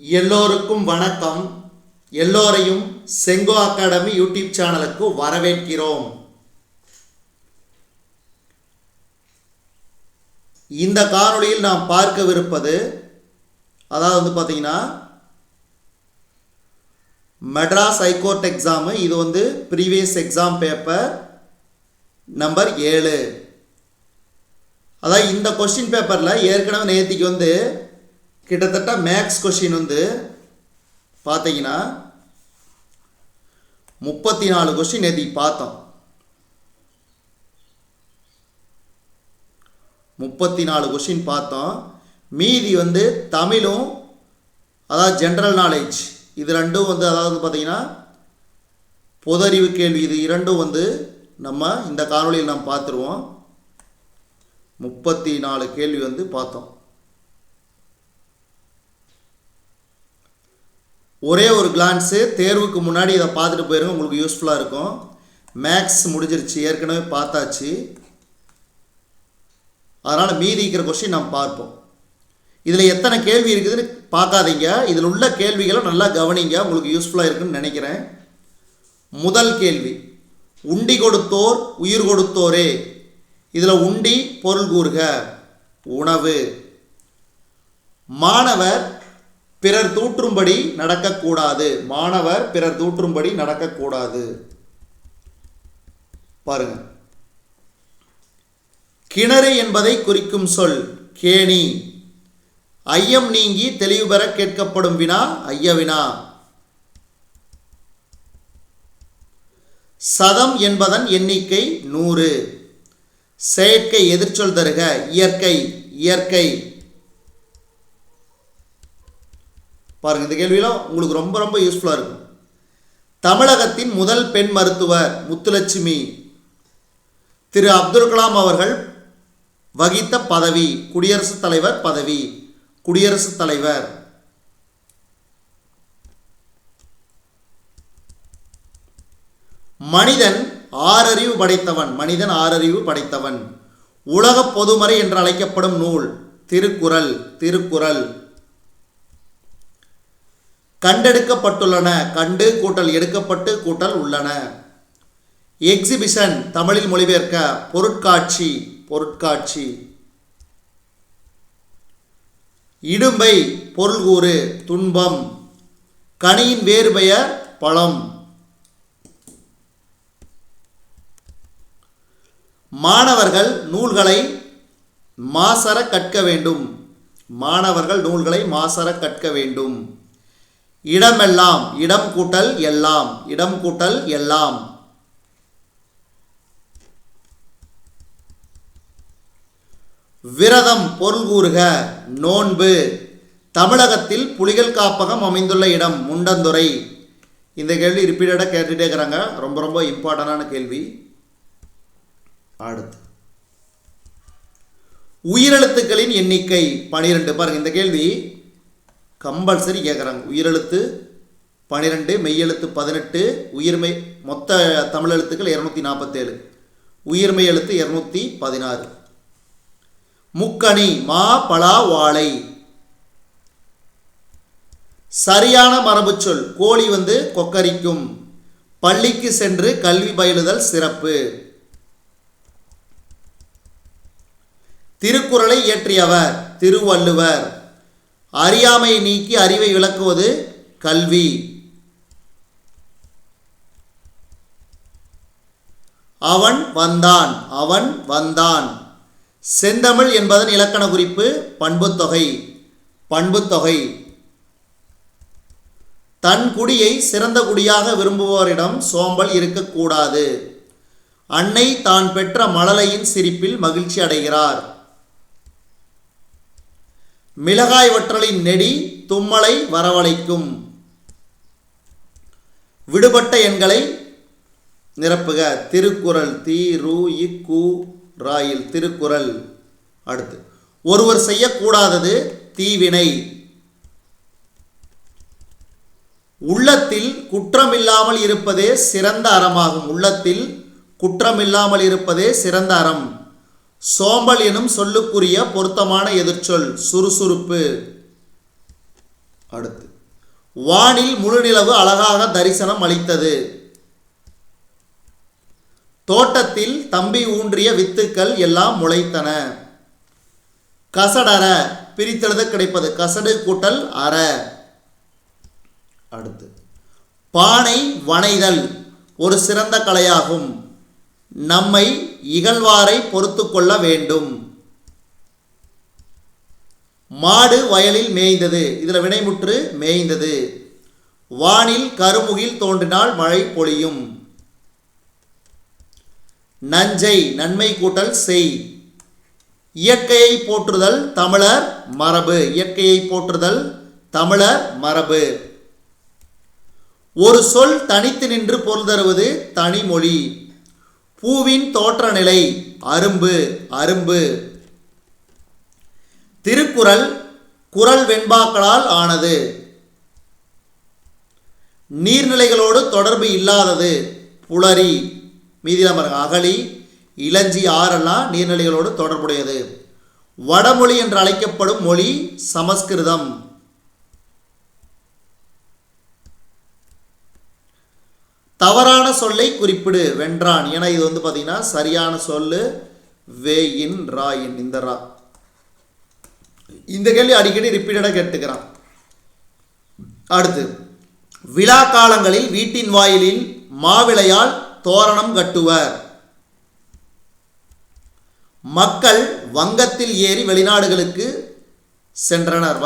எல்லோருக்கும் வணக்கம். எல்லோரையும் செங்கோ அகாடமி யூடியூப் சேனலுக்கு வரவேற்கிறோம். இந்த காணொளியில் நாம் பார்க்கவிருப்பது பார்த்தீங்கன்னா மெட்ராஸ் ஹைகோர்ட் எக்ஸாம். இது ப்ரீவியஸ் எக்ஸாம் பேப்பர் நம்பர் 7. இந்த கொஸ்டின் பேப்பரில் ஏற்கனவே நேற்றுக்கு கிட்டத்தட்ட மேக்ஸ் கொஸ்டின் பார்த்தீங்கன்னா 34 கொஸ்டின் நேற்றுக்கு பார்த்தோம். 34 கொஸ்டின் பார்த்தோம். மீதி தமிழும் ஜென்ரல் நாலேஜ் இது ரெண்டும் பார்த்தீங்கன்னா பொதறிவு கேள்வி இது இரண்டும் நம்ம இந்த காணொளியில் நாம் பார்த்துருவோம். 34 கேள்வி பார்த்தோம். ஒரே ஒரு கிளான்ஸு தேர்வுக்கு முன்னாடி இதை பார்த்துட்டு போயிருங்க, உங்களுக்கு யூஸ்ஃபுல்லாக இருக்கும். மேக்ஸ் முடிஞ்சிருச்சு, ஏற்கனவே பார்த்தாச்சு. அதனால் மீதி இருக்கிற கொஸ்டின் நாம் பார்ப்போம். இதில் எத்தனை கேள்வி இருக்குதுன்னு பார்க்காதீங்க, இதில் உள்ள கேள்விகளை நல்லா கவனிங்க, உங்களுக்கு யூஸ்ஃபுல்லாக இருக்குன்னு நினைக்கிறேன். முதல் கேள்வி, உண்டி கொடுத்தோர் உயிர் கொடுத்தோரே. இதில் உண்டி பொருள் கூறுக, உணவு. மாணவர் பிறர் தூற்றும்படி நடக்கக்கூடாது. மாணவர் பிறர் தூற்றும்படி நடக்கக்கூடாது. பாருங்க, கிணறு என்பதை குறிக்கும் சொல் கேணி. ஐயம் நீங்கி தெளிவு பெற கேட்கப்படும் வினா ஐயவினா. சதம் என்பதன் எண்ணிக்கை 100. செயற்கை எதிர்ச்சொல் தருக, இயற்கை. இயற்கை பாருங்க, இந்த கேள்வியெல்லாம் உங்களுக்கு ரொம்ப ரொம்ப யூஸ்ஃபுல்லாக இருக்கும். தமிழகத்தின் முதல் பெண் மருத்துவர் முத்துலட்சுமி. திரு அப்துல் கலாம் அவர்கள் வகித்த பதவி குடியரசுத் தலைவர் பதவி. குடியரசுத் தலைவர். மனிதன் 6 அறிவு படைத்தவன். மனிதன் 6 அறிவு படைத்தவன். உலக பொதுமறை என்று அழைக்கப்படும் நூல் திருக்குறள். திருக்குறள். கண்டெடுக்கப்பட்டுள்ளன. கண்டு கூட்டல் எடுக்கப்பட்டு கூட்டல் உள்ளன. எக்ஸிபிஷன் தமிழில் மொழிபெயர்க்க பொருட்காட்சி. பொருட்காட்சி. இடும்பை பொருள் கூறு துன்பம். கனியின் வேறு பெயர் பழம். மாணவர்கள் நூல்களை மாசற கற்க வேண்டும். மாணவர்கள் நூல்களை மாசற கற்க வேண்டும். இடமெல்லாம். இடம் கூட்டல் எல்லாம். இடம் கூட்டல் எல்லாம். விரதம் பொருள் கூறுக நோன்பு. தமிழகத்தில் புலிகள் காப்பகம் அமைந்துள்ள இடம் முண்டந்துறை. இந்த கேள்வி ரிப்பீட்டடாக கேட்டுகிட்டே இருக்கிறாங்க, ரொம்ப ரொம்ப இம்பார்ட்டண்டான கேள்வி. அடுத்து, உயிரெழுத்துக்களின் எண்ணிக்கை 12. பாருங்க, இந்த கேள்வி கம்பல்சரி கேட்குறாங்க. உயிரெழுத்து 12, மெய்யெழுத்து 18, உயிர்மெய் மொத்த தமிழ் எழுத்துக்கள் 247, உயிர்மெய் எழுத்து 216. முக்கணி மா பலா வாழை. சரியான மரபு சொல் கோழி கொக்கரிக்கும். பள்ளிக்கு சென்று கல்வி பயிலுதல் சிறப்பு. திருக்குறளை இயற்றியவர் திருவள்ளுவர். அறியாமையை நீக்கி அறிவை விளக்குவது கல்வி. அவன் வந்தான். அவன் வந்தான். செந்தமிழ் என்பதன் இலக்கண குறிப்பு பண்புத்தொகை. பண்புத்தொகை. தன் குடியை சிறந்த குடியாக விரும்புவோரிடம் சோம்பல் இருக்கக்கூடாது. அன்னை தான் பெற்ற மழலையின் சிரிப்பில் மகிழ்ச்சி அடைகிறார். மிளகாய் வற்றலின் நெடி தும்மலை வரவழைக்கும். விடுபட்ட எண்களை நிரப்புக. திருக்குறள். தீரு இக்கு ராயில். திருக்குறள். அடுத்து, ஒருவர் செய்யக்கூடாதது தீவினை. உள்ளத்தில் குற்றமில்லாமல் இருப்பதே சிறந்த அறமாகும். உள்ளத்தில் குற்றமில்லாமல் இருப்பதே சிறந்த அறம். சோம்பல் எனும் சொல்லுக்குரிய பொருத்தமான எதிர்ச்சொல் சுறுசுறுப்பு. அடுத்து, வானில் முழுநிலவு அழகாக தரிசனம் அளித்தது. தோட்டத்தில் தம்பி ஊன்றிய வித்துக்கள் எல்லாம் முளைத்தன. கசடற பிரித்தெழுத கிடைப்பது கசடு கூட்டல் அற. அடுத்து பானை வனைதல் ஒரு சிறந்த கலையாகும். நம்மை இகழ்வாரை பொறுத்து கொள்ள வேண்டும். மாடு வயலில் மேய்ந்தது. இதில் வினைமுற்று மேய்ந்தது. வானில் கருமுகில் தோன்றினால் மழை பொழியும். நஞ்சை நன்மை கூட்டல் செய். இயற்கையை போற்றுதல் தமிழர் மரபு. இயற்கையை போற்றுதல் தமிழர் மரபு. ஒரு சொல் தனித்து நின்று பொருள் தருவது தனிமொழி. பூவின் தோற்ற நிலை அரும்பு அரும்பு. திருக்குறள் குறள் வெண்பாக்களால் ஆனது. நீர்நிலைகளோடு தொடர்பு இல்லாதது புலரி. மீதியில் பாருங்க அகழி இளஞ்சி ஆறெல்லாம் நீர்நிலைகளோடு தொடர்புடையது. வடமொழி என்று அழைக்கப்படும் மொழி சமஸ்கிருதம். தவறான சொல்லை குறிப்பிடு வென்றான். ஏன்னா இது பார்த்தீங்கன்னா சரியான சொல்லு வேயின் ராயின். இந்த ரா இந்த கேள்வி அடிக்கடி ரிப்பீட்டடாக கேட்டுக்கிறான். அடுத்து விழா காலங்களில் வீட்டின் வாயிலில் மாவிளையால் தோரணம் கட்டுவர். மக்கள் வங்கத்தில் ஏறி வெளிநாடுகளுக்கு சென்றனர்.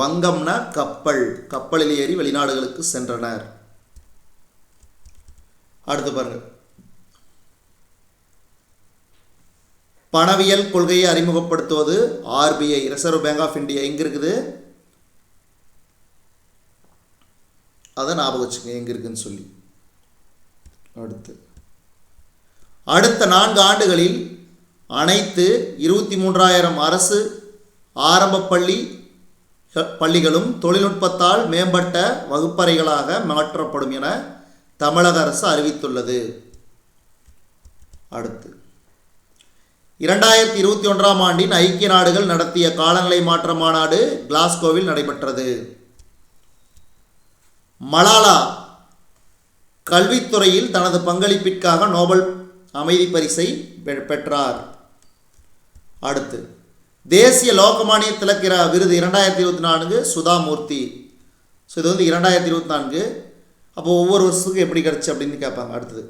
வங்கம்னா கப்பல். கப்பலில் ஏறி வெளிநாடுகளுக்கு சென்றனர். அடுத்து பாருங்க பணவியல் கொள்கையை அறிமுகப்படுத்துவது RBI reserve bank of India. எங்க இருக்குது அதை ஞாபகம் வச்சுங்க எங்க இருக்குன்னு சொல்லி. அடுத்த 4 ஆண்டுகளில் அனைத்து 23,000 அரசு ஆரம்ப பள்ளிகளும் தொழில்நுட்பத்தால் மேம்பட்ட வகுப்பறைகளாக மாற்றப்படும் என தமிழக அரசு அறிவித்துள்ளது. அடுத்து 2021ஆம் ஆண்டின் ஐக்கிய நாடுகள் நடத்திய காலநிலை மாற்ற மாநாடு கிளாஸ்கோவில் நடைபெற்றது. மலாலா கல்வித்துறையில் தனது பங்களிப்பிற்காக நோபல் அமைதி பரிசை பெற்றார். அடுத்து தேசிய லோகமானிய திலக் விருது 2024 சுதாமூர்த்தி. ஸோ இது 2024. அப்போ ஒவ்வொரு வருஷத்துக்கும் எப்படி கிடச்சி அப்படின்னு கேட்பாங்க. அடுத்தது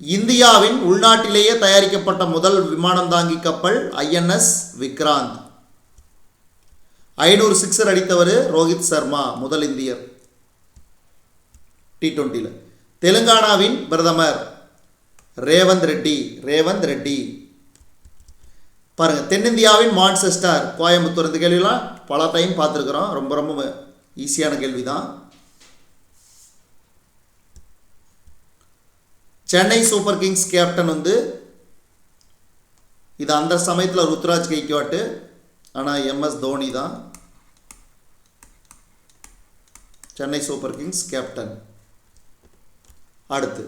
இந்தியாவின் உள்நாட்டிலேயே தயாரிக்கப்பட்ட முதல் விமானம் தாங்கி கப்பல் INS விக்ராந்த். 500 சிக்ஸர் அடித்தவர் ரோஹித் சர்மா, முதல் இந்தியர் T20. தெலுங்கானாவின் பிரதமர் ரேவந்த் ரெட்டி. பாருங்க தென்னிந்தியாவின் மான்செஸ்டர் கோயம்புத்தூர். இந்த கேள்விலாம் பல டைம் பார்த்துருக்குறோம். ரொம்ப ரொம்ப ஈஸியான கேள்வி தான். சென்னை சூப்பர் கிங்ஸ் கேப்டன் இது அந்த சமயத்தில் ருத்ராஜ் கெய்க்வாட். ஆனால் MS தோனி தான் சென்னை சூப்பர் கிங்ஸ் கேப்டன். அடுத்து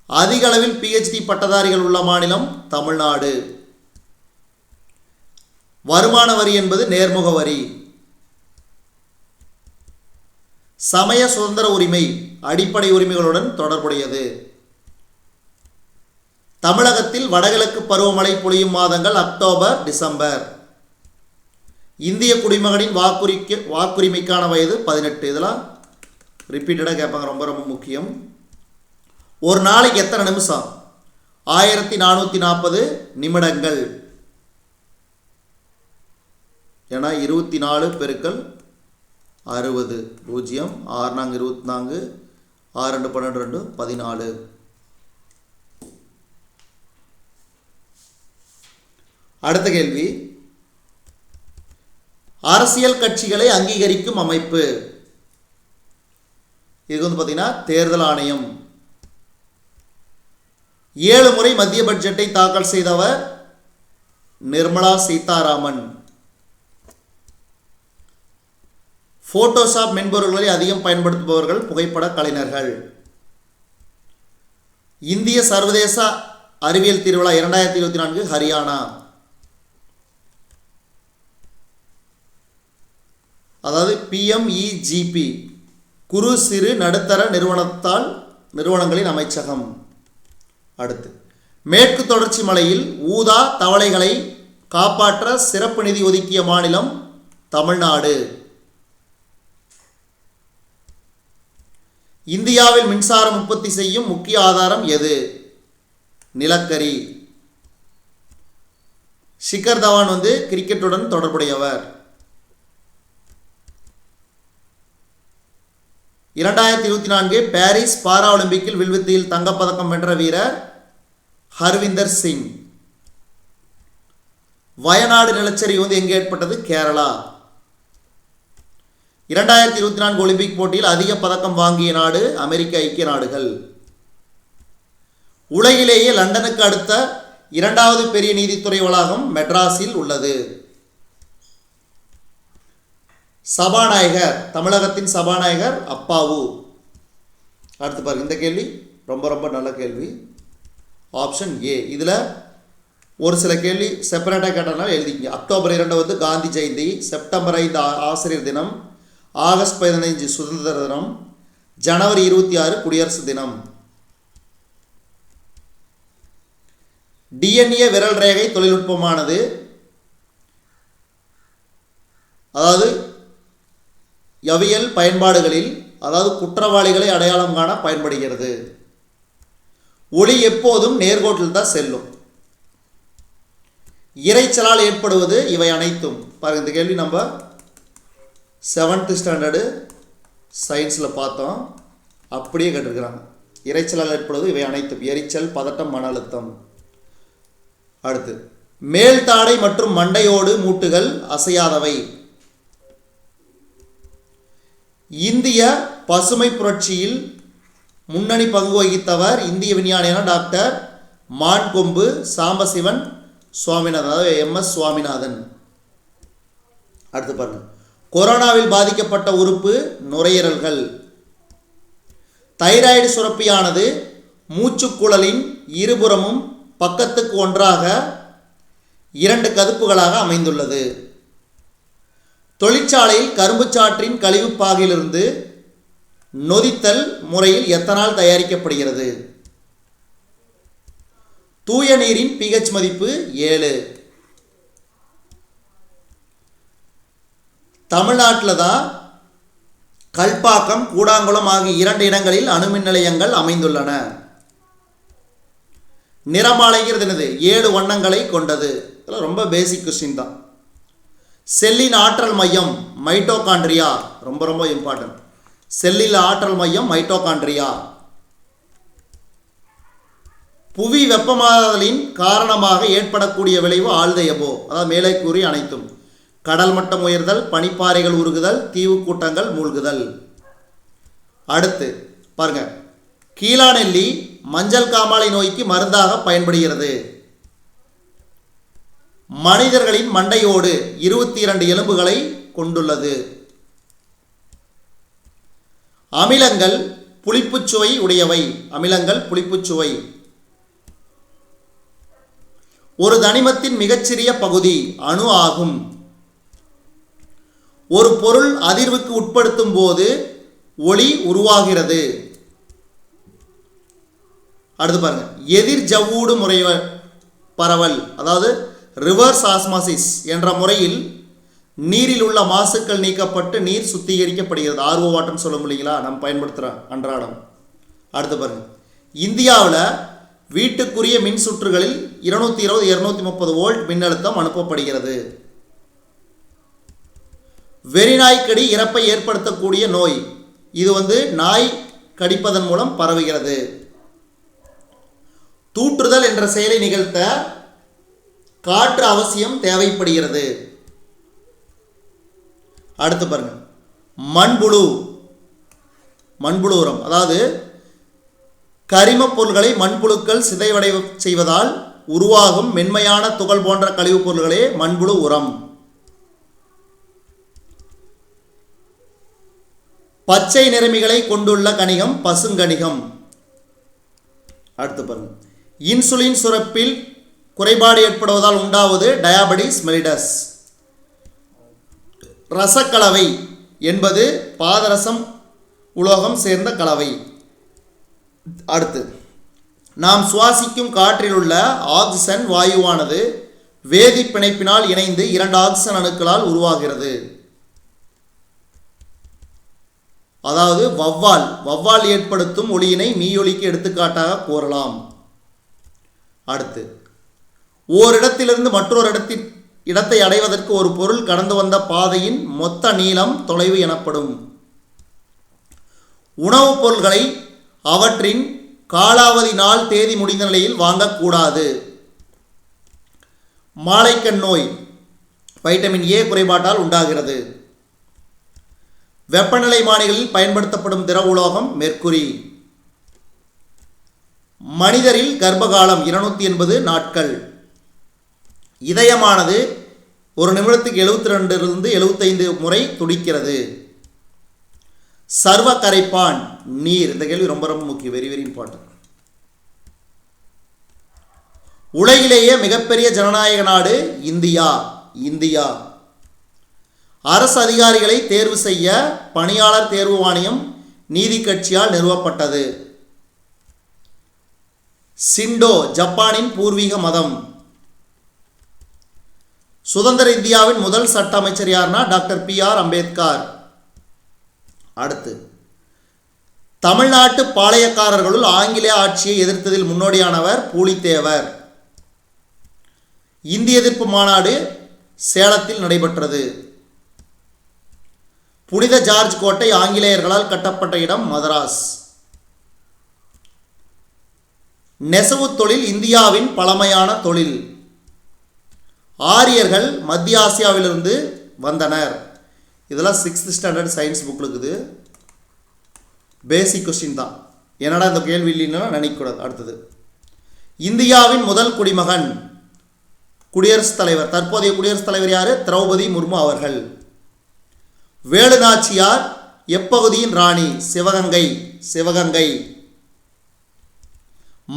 அதிக அளவில் PhD பட்டதாரிகள் உள்ள மாநிலம் தமிழ்நாடு. வருமான வரி என்பது நேர்முக வரி. சமய சுதந்திர உரிமை அடிப்படை உரிமைகளுடன் தொடர்புடையது. தமிழகத்தில் வடகிழக்கு பருவமழை பொழியும் மாதங்கள் அக்டோபர் டிசம்பர். இந்திய குடிமகனின் வாக்குரிமைக்கான வயது 18. இதெல்லாம் ரிப்பீட்டடாக கேட்பாங்க, ரொம்ப ரொம்ப முக்கியம். ஒரு நாளைக்கு எத்தனை நிமிஷம்? 1440 நிமிடங்கள். ஏன்னா 24 பெருக்கல் 60 0 6 நாங்க 24 6 2 12 14. அடுத்த கேள்வி அரசியல் கட்சிகளை அங்கீகரிக்கும் அமைப்பு. இது பார்த்தீங்கன்னா தேர்தல் ஆணையம். 7 முறை மத்திய பட்ஜெட்டை தாக்கல் செய்தவர் நிர்மலா சீதாராமன். போட்டோஷாப் மென்பொருள்களை அதிகம் பயன்படுத்துபவர்கள் புகைப்பட கலைஞர்கள். இந்திய சர்வதேச அறிவியல் திருவிழா 2024 ஹரியானா. அதாவது PMEGP குறு சிறு நடுத்தர நிறுவனங்களின் அமைச்சகம். அடுத்து மேற்கு தொடர்ச்சி மலையில் ஊதா தவளைகளை காப்பாற்ற சிறப்பு நிதி ஒதுக்கிய மாநிலம் தமிழ்நாடு. இந்தியாவில் மின்சாரம் உற்பத்தி செய்யும் முக்கிய ஆதாரம் எது? நிலக்கரி. ஷிகர் தவான் கிரிக்கெட்டுடன் தொடர்புடையவர். 2024 பாரிஸ் பாரா ஒலிம்பிக்கில் வில்வித்தையில் தங்கப்பதக்கம் வென்ற வீரர் ஹர்விந்தர் சிங். வயநாடு நிலச்சரிவு எங்கே ஏற்பட்டது? கேரளா. 2024 ஒலிம்பிக் போட்டியில் அதிக பதக்கம் வாங்கிய நாடு அமெரிக்க ஐக்கிய நாடுகள். உலகிலேயே லண்டனுக்கு அடுத்த இரண்டாவது பெரிய நீதித்துறை வளாகம் மெட்ராஸில் உள்ளது. சபாநாயகர், தமிழகத்தின் சபாநாயகர் அப்பாவு. அடுத்து பாருங்க, இந்த கேள்வி ரொம்ப ரொம்ப நல்ல கேள்வி. Option A. இதில் ஒரு சில கேள்வி செப்பரேட்டாக கேட்டதுனால எழுதிக்கிங்க. அக்டோபர் 2 காந்தி ஜெயந்தி, செப்டம்பர் 5 ஆசிரியர் தினம், ஆகஸ்ட் 15 சுதந்திர தினம், ஜனவரி 26 குடியரசு தினம். DNA விரல் ரேகை தொழில்நுட்பமானது அதாவது எவியல் பயன்பாடுகளில் அதாவது குற்றவாளிகளை அடையாளம் காண பயன்படுகிறது. ஒளி எப்போதும் நேர்கோட்டில் தான் செல்லும். இரைச்சலால் ஏற்படுவது இவை அனைத்தும். பாருங்க, இந்த கேள்வி நம்ம 7th ஸ்டாண்டர்டு சயின்ஸில் பார்த்தோம், அப்படியே கேட்டிருக்கிறாங்க. இரைச்சலால் ஏற்படுவது இவை அனைத்தும்: எரிச்சல், பதட்டம், மன அழுத்தம். அடுத்து மேல் தாடை மற்றும் மண்டையோடு மூட்டுகள் அசையாதவை. இந்திய பசுமை புரட்சியில் முன்னணி பங்கு வகித்தவர் இந்திய விஞ்ஞானியான டாக்டர் மான்கொம்பு சாம்பசிவன் சுவாமிநாதன், அதாவது MS சுவாமிநாதன். அடுத்து பாருங்க, கொரோனாவில் பாதிக்கப்பட்ட உறுப்பு நுரையீரல்கள். தைராய்டு சுரப்பியானது மூச்சுக்குழலின் இருபுறமும் பக்கத்துக்கு ஒன்றாக 2 கதுப்புகளாக அமைந்துள்ளது. தொழிற்சாலையில் கரும்புச்சாற்றின் கழிவுப்பாகிலிருந்து நொதித்தல் முறையில் எத்தனால் தயாரிக்கப்படுகிறது? தூய நீரின் pH மதிப்பு 7. தமிழ்நாட்டில் தான் கல்பாக்கம், கூடாங்குளம் ஆகிய 2 இடங்களில் அணுமின் நிலையங்கள் அமைந்துள்ளன. நிறமாலைங்கிறது என்னது? 7 வண்ணங்களை கொண்டது. இதெல்லாம் ரொம்ப பேசிக் கொஸ்டின் தான். செல்லின் ஆற்றல் மையம் மைட்டோகாண்ட்ரியா, ரொம்ப ரொம்ப இம்பார்ட்டன்ட். செல்லில் ஆற்றல் மையம் மைட்டோகாண்ட்ரியா. புவி வெப்பமாதலின் காரணமாக ஏற்படக்கூடிய விளைவு ஆழ்ந்த எபோ, அதாவது மேலே கூறி அனைத்தும்: கடல் மட்டம் உயர்தல், பனிப்பாறைகள் உருகுதல், தீவு கூட்டங்கள் மூழ்குதல். அடுத்து பாருங்க, கீழாநெல்லி மஞ்சள் காமாலை நோய்க்கு மருந்தாக பயன்படுகிறது. மனிதர்களின் மண்டையோடு 22 எலும்புகளை கொண்டுள்ளது. அமிலங்கள் புளிப்புச்சுவை உடையவை. அமிலங்கள் புளிப்புச்சுவை. ஒரு தனிமத்தின் மிகச்சிறிய பகுதி அணு ஆகும். ஒரு பொருள் அதிர்வுக்கு உட்படுத்தும் போது ஒளி உருவாகிறது. அடுத்து பாருங்க, எதிர் ஜவ்வூடு முறை பரவல், அதாவது ரிவர்ஸ் ஆஸ்மாசிஸ் என்ற முறையில் நீரில் உள்ள மாசுக்கள் நீக்கப்பட்டு நீர் சுத்திகரிக்கப்படுகிறது. RO வாட்டர்னு சொல்ல முடியுங்களா, நம்ம பயன்படுத்துகிறோம் அன்றாடம். அடுத்து பாருங்க, இந்தியாவில் வீட்டுக்குரிய மின் சுற்றுகளில் 220-230 வோல்ட் மின்னழுத்தம் அனுப்பப்படுகிறது. வெறிநாய்க்கடி இறப்பை ஏற்படுத்தக்கூடிய நோய். இது நாய் கடிப்பதன் மூலம் பரவுகிறது. தூற்றுதல் என்ற செயலை நிகழ்த்த காற்று அவசியம் தேவைப்படுகிறது. அடுத்து பாருங்க, மண்புழு உரம், அதாவது கரிமப் பொருள்களை மண்புழுக்கள் சிதைவடை செய்வதால் உருவாகும் மென்மையான துகள் போன்ற கழிவுப் பொருள்களே மண்புழு உரம். பச்சை நிறமிகளை கொண்டுள்ள கணிகம் பசுங்கணிகம். அடுத்து பாருங்க, இன்சுலின் சுரப்பில் குறைபாடு ஏற்படுவதால் உண்டாவது டயாபெட்டிஸ் மெலிடஸ். ரசக்கலவை என்பது பாதரசம் உலோகம் சேர்ந்த கலவை. அடுத்து, நாம் சுவாசிக்கும் காற்றில் உள்ள ஆக்சிஜன் வாயுவானது வேதி பிணைப்பினால் இணைந்து 2 ஆக்சிஜன் அணுக்களால் உருவாகிறது. அதாவது வௌவால் ஏற்படுத்தும் ஒளியினை மீயொலிக்கு எடுத்துக்காட்டாக கூறலாம். அடுத்து, ஓரிடத்திலிருந்து மற்றொரு இடத்தை அடைவதற்கு ஒரு பொருள் கடந்து வந்த பாதையின் மொத்த நீளம் தொலைவு எனப்படும். உணவுப் பொருள்களை அவற்றின் காலாவதி நாள் தேதி முடிந்த நிலையில் வாங்கக்கூடாது. மாலைக்கண் நோய் வைட்டமின் ஏ குறைபாட்டால் உண்டாகிறது. வெப்பநிலைமானிகளில் பயன்படுத்தப்படும் திரவ உலோகம் மெர்க்குரி. மனிதரில் கர்ப்பகாலம் 280 நாட்கள். இதயமானது ஒரு நிமிடத்துக்கு 72 75 முறை துடிக்கிறது. சர்வ கரைப்பான் நீர். இந்த கேள்வி ரொம்ப ரொம்ப முக்கியம், வெரி வெரி இம்பார்ட்டன்ட். உலகிலேயே மிகப்பெரிய ஜனநாயக நாடு இந்தியா. அரசு அதிகாரிகளை தேர்வு செய்ய பணியாளர் தேர்வு வாரியம் நீதி கட்சியால் நிறுவப்பட்டது. சிண்டோ ஜப்பானின் பூர்வீக மதம். சுதந்திர இந்தியாவின் முதல் சட்ட அமைச்சர் யார்னா டாக்டர் பி.ஆர். அம்பேத்கர். அடுத்து, தமிழ்நாட்டு பாளையக்காரர்களுள் ஆங்கிலேய ஆட்சியை எதிர்த்ததில் முன்னோடியானவர் பூலித்தேவர். இந்திய எதிர்ப்பு மாநாடு சேலத்தில் நடைபெற்றது. புனித ஜார்ஜ் கோட்டை ஆங்கிலேயர்களால் கட்டப்பட்ட இடம் மதராஸ். நெசவு தொழில் இந்தியாவின் பழமையான தொழில். ஆரியர்கள் மத்திய ஆசியாவிலிருந்து வந்தனர். இதெல்லாம் 6th ஸ்டாண்டர்ட் சயின்ஸ் புக்கில் இருக்குது. பேசிக் கொஸ்டின் தான், என்னடா இந்த கேள்வி இல்லைன்னா நினைக்கக்கூடாது. அடுத்தது, இந்தியாவின் முதல் குடிமகன் குடியரசுத் தலைவர். தற்போதைய குடியரசுத் தலைவர் யார்? திரௌபதி முர்மு அவர்கள். வேலு நாச்சியார் எப்பகுதியின் ராணி? சிவகங்கை.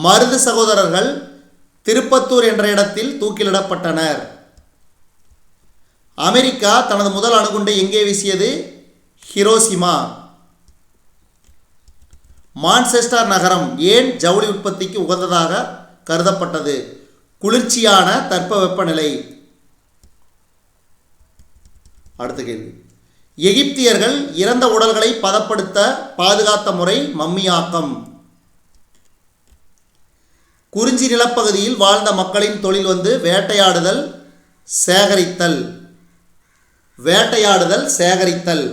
மருது சகோதரர்கள் திருப்பத்தூர் என்ற இடத்தில் தூக்கிலிடப்பட்டனர். அமெரிக்கா தனது முதல் அணுகுண்டை எங்கே வீசியது? ஹிரோஷிமா. மான்செஸ்டர் நகரம் ஏன் ஜவுளி உற்பத்திக்கு உகந்ததாக கருதப்பட்டது? குளிர்ச்சியான தட்பவெப்பநிலை. அடுத்த கேள்வி, எகிப்தியர்கள் இறந்த உடல்களை பதப்படுத்த பாதுகாத்த முறை மம்மியாக்கம். குறிஞ்சி நிலப்பகுதியில் வாழ்ந்த மக்களின் தொழில் வேட்டையாடுதல் சேகரித்தல்.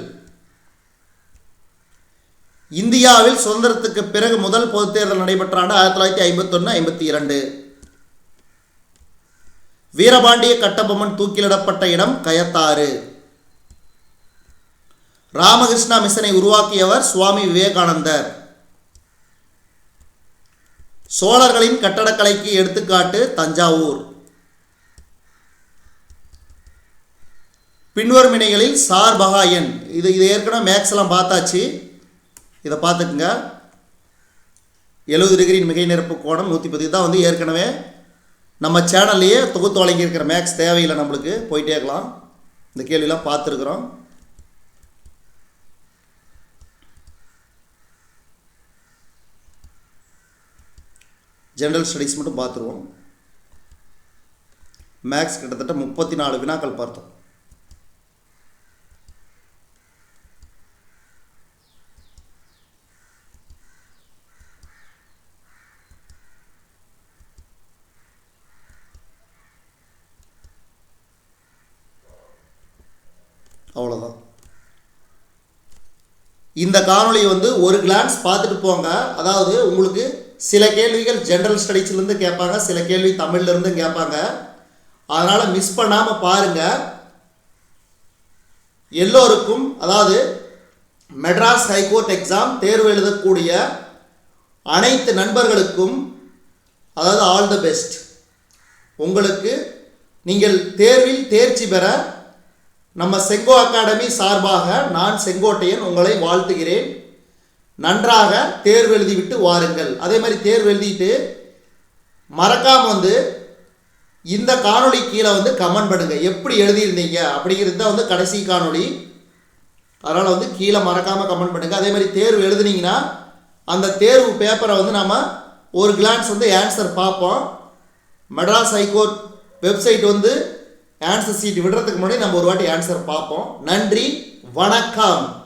இந்தியாவில் சுதந்திரத்துக்கு பிறகு முதல் பொதுத் தேர்தல் நடைபெற்ற ஆண்டு 1951-52. வீரபாண்டிய கட்டபொம்மன் தூக்கிலிடப்பட்ட இடம் கயத்தாறு. ராமகிருஷ்ணா மிஷனை உருவாக்கியவர் சுவாமி விவேகானந்தர். சோழர்களின் கட்டடக்கலைக்கு எடுத்துக்காட்டு தஞ்சாவூர். பின்வரும் இணைகளில் சார்பகா எண். இது ஏற்கனவே மேக்ஸ்லாம் பார்த்தாச்சு, இதை பார்த்துக்குங்க. 70 டிகிரி மிகை நிரப்பு கோணம் 110 தான் ஏற்கனவே நம்ம சேனல்லையே தொகுத்து வழங்கியிருக்கிற மேக்ஸ். தேவையில்லை, நம்மளுக்கு போயிட்டே இருக்கலாம். இந்த கேள்வியெல்லாம் பார்த்துருக்குறோம். ஜெனரல் ஸ்டடீஸ் மட்டும் பார்த்துருவோம். மேக்ஸ் கிட்டத்தட்ட 34 வினாக்கள் பார்த்தோம். அவ்வளோதான். இந்த காணொலியை ஒரு கிளான்ஸ் பார்த்துட்டு போங்க. அதாவது உங்களுக்கு சில கேள்விகள் ஜெனரல் ஸ்டடீஸ்லேருந்து கேட்பாங்க, சில கேள்வி தமிழ்லேருந்து கேட்பாங்க. அதனால் மிஸ் பண்ணாமல் பாருங்கள். எல்லோருக்கும், அதாவது மெட்ராஸ் ஹைகோர்ட் எக்ஸாம் தேர்வு எழுதக்கூடிய அனைத்து நண்பர்களுக்கும், அதாவது ஆல் தி பெஸ்ட். உங்களுக்கு நீங்கள் தேர்வில் தேர்ச்சி பெற நம்ம செங்கோ அகாடமி சார்பாக நான் செங்கோட்டையன் உங்களை வாழ்த்துகிறேன். நன்றாக தேர்வு எழுதிவிட்டு வாருங்கள். அதே மாதிரி தேர்வு எழுதிட்டு மறக்காமல் இந்த காணொளி கீழே கமெண்ட் பண்ணுங்கள், எப்படி எழுதியிருந்தீங்க அப்படிங்கிறது தான் கடைசி காணொளி. அதனால் வந்து கீழே மறக்காமல் கமெண்ட் பண்ணுங்கள். அதே மாதிரி தேர்வு எழுதுனீங்கன்னா அந்த தேர்வு பேப்பரை வந்து நம்ம ஒரு கிளான்ஸ் வந்து ஆன்சர் பார்ப்போம். மெட்ராஸ் ஹைகோர்ட் வெப்சைட் வந்து ஆன்சர் சீட் விடுறதுக்கு முன்னாடி நம்ம ஒரு வாட்டி ஆன்சர் பார்ப்போம். நன்றி, வணக்கம்.